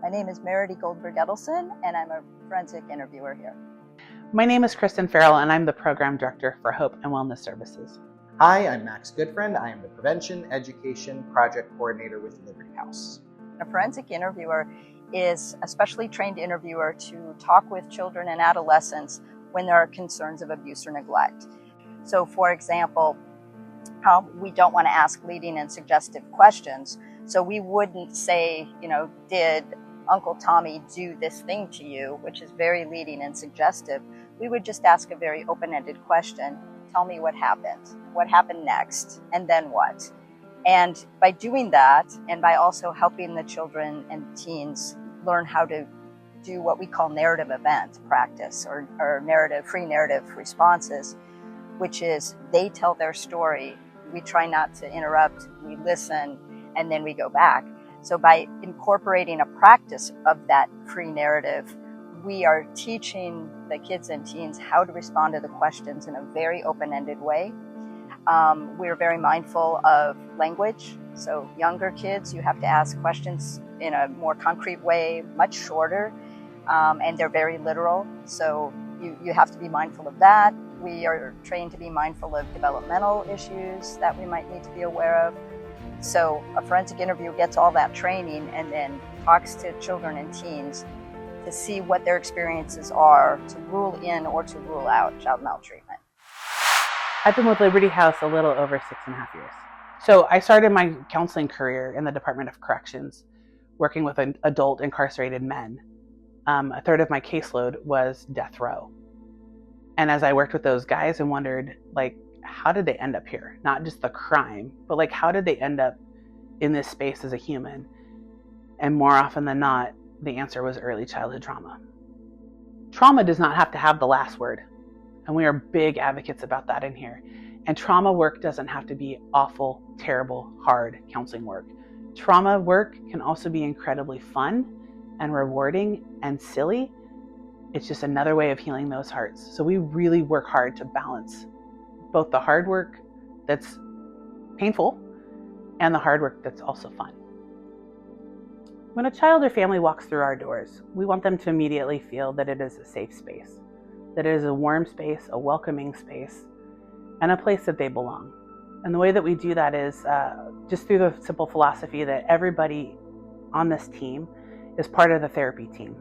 My name is Meredith Goldberg-Edelson, and I'm a forensic interviewer here. My name is Kristen Farrell, and I'm the Program Director for Hope and Wellness Services. Hi, I'm Max Goodfriend. I am the Prevention Education Project Coordinator with Liberty House. A forensic interviewer is a specially trained interviewer to talk with children and adolescents when there are concerns of abuse or neglect. So, for example, we don't want to ask leading and suggestive questions. So we wouldn't say, did Uncle Tommy do this thing to you, which is very leading and suggestive. We would just ask a very open-ended question. Tell me what happened next, and then what? And by doing that, and by also helping the children and teens learn how to do what we call narrative event practice or free narrative responses, which is they tell their story, we try not to interrupt, we listen, and then we go back. So by incorporating a practice of that free narrative, we are teaching the kids and teens how to respond to the questions in a very open-ended way. We're very mindful of language. So younger kids, you have to ask questions in a more concrete way, much shorter, and they're very literal. So you have to be mindful of that. We are trained to be mindful of developmental issues that we might need to be aware of. So a forensic interview gets all that training and then talks to children and teens to see what their experiences are to rule in or to rule out child maltreatment. I've been with Liberty House a little over 6.5 years. So I started my counseling career in the Department of Corrections, working with adult incarcerated men. A third of my caseload was death row. And as I worked with those guys and wondered, how did they end up here? Not just the crime, but how did they end up in this space as a human? And more often than not, the answer was early childhood trauma. Trauma does not have to have the last word. And we are big advocates about that in here. And trauma work doesn't have to be awful, terrible, hard counseling work. Trauma work can also be incredibly fun and rewarding and silly. It's just another way of healing those hearts. So we really work hard to balance both the hard work that's painful and the hard work that's also fun. When a child or family walks through our doors, we want them to immediately feel that it is a safe space, that it is a warm space, a welcoming space, and a place that they belong. And the way that we do that is just through the simple philosophy that everybody on this team is part of the therapy team,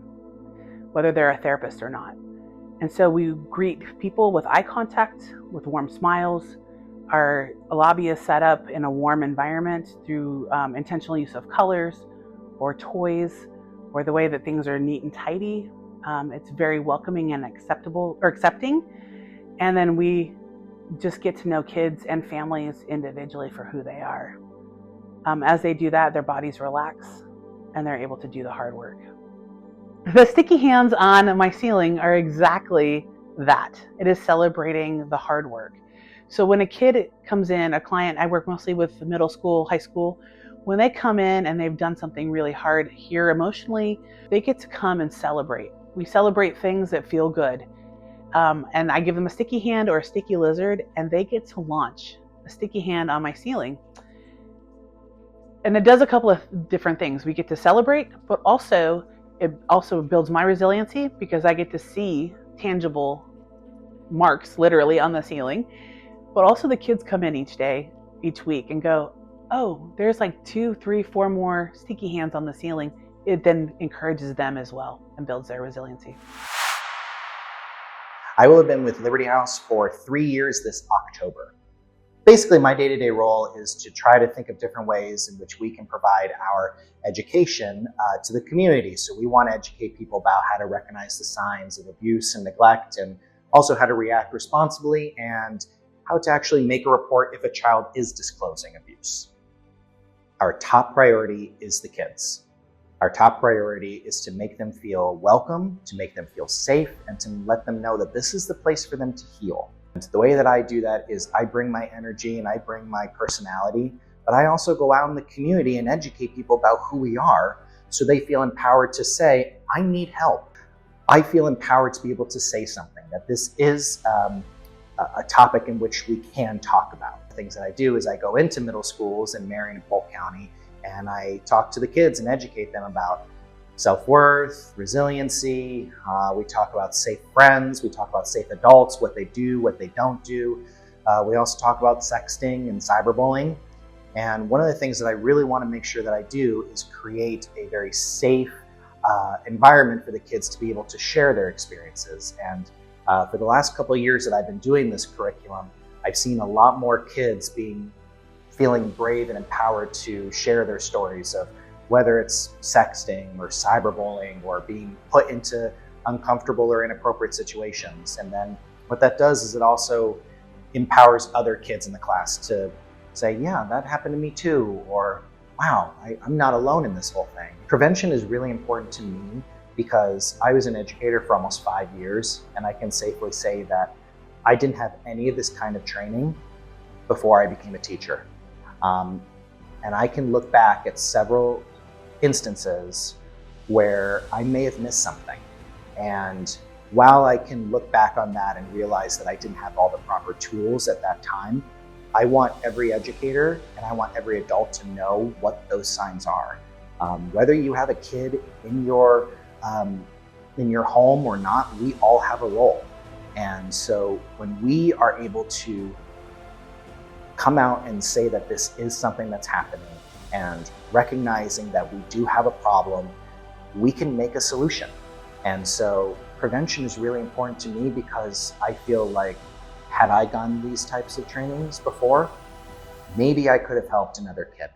whether they're a therapist or not. And so we greet people with eye contact, with warm smiles. Our lobby is set up in a warm environment through intentional use of colors or toys or the way that things are neat and tidy. It's very welcoming and accepting. And then we just get to know kids and families individually for who they are. As they do that, their bodies relax and they're able to do the hard work. The sticky hands on my ceiling are exactly that. It is celebrating the hard work. So when a kid comes in, a client, I work mostly with middle school, high school, when they come in and they've done something really hard here emotionally, they get to come and celebrate. We celebrate things that feel good. And I give them a sticky hand or a sticky lizard, and they get to launch a sticky hand on my ceiling. And it does a couple of different things. We get to celebrate, but it also builds my resiliency because I get to see tangible marks literally on the ceiling. But also the kids come in each week and go, oh, there's 2, 3, 4 more sticky hands on the ceiling. It then encourages them as well and builds their resiliency. I will have been with Liberty House for 3 years this October. Basically, my day-to-day role is to try to think of different ways in which we can provide our education to the community. So we want to educate people about how to recognize the signs of abuse and neglect, and also how to react responsibly and how to actually make a report if a child is disclosing abuse. Our top priority is the kids. Our top priority is to make them feel welcome, to make them feel safe, and to let them know that this is the place for them to heal. And the way that I do that is I bring my energy and I bring my personality, but I also go out in the community and educate people about who we are so they feel empowered to say, I need help. I feel empowered to be able to say something, that this is a topic in which we can talk about. The things that I do is I go into middle schools in Marion and Polk County and I talk to the kids and educate them about self-worth, resiliency. We talk about safe friends. We talk about safe adults, what they do, what they don't do. We also talk about sexting and cyberbullying. And one of the things that I really want to make sure that I do is create a very safe environment for the kids to be able to share their experiences. And for the last couple of years that I've been doing this curriculum, I've seen a lot more kids feeling brave and empowered to share their stories of whether it's sexting or cyberbullying or being put into uncomfortable or inappropriate situations. And then what that does is it also empowers other kids in the class to say, yeah, that happened to me too, or wow, I'm not alone in this whole thing. Prevention is really important to me because I was an educator for almost 5 years, and I can safely say that I didn't have any of this kind of training before I became a teacher. And I can look back at several instances where I may have missed something. And while I can look back on that and realize that I didn't have all the proper tools at that time, I want every educator and I want every adult to know what those signs are. Whether you have a kid in your home or not, we all have a role. And so when we are able to come out and say that this is something that's happening and recognizing that we do have a problem, we can make a solution. And so prevention is really important to me because I feel like had I gone these types of trainings before, maybe I could have helped another kid.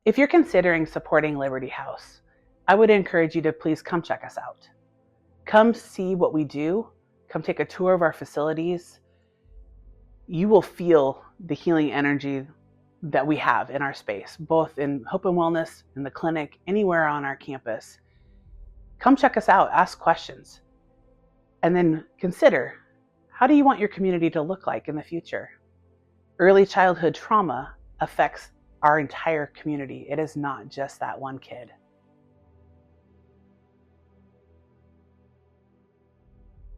If you're considering supporting Liberty House, I would encourage you to please come check us out. Come see what we do. Come take a tour of our facilities. You will feel the healing energy that we have in our space, both in Hope and Wellness, in the clinic, anywhere on our campus. Come check us out, ask questions, and then consider, how do you want your community to look like in the future? Early childhood trauma affects our entire community. It is not just that one kid.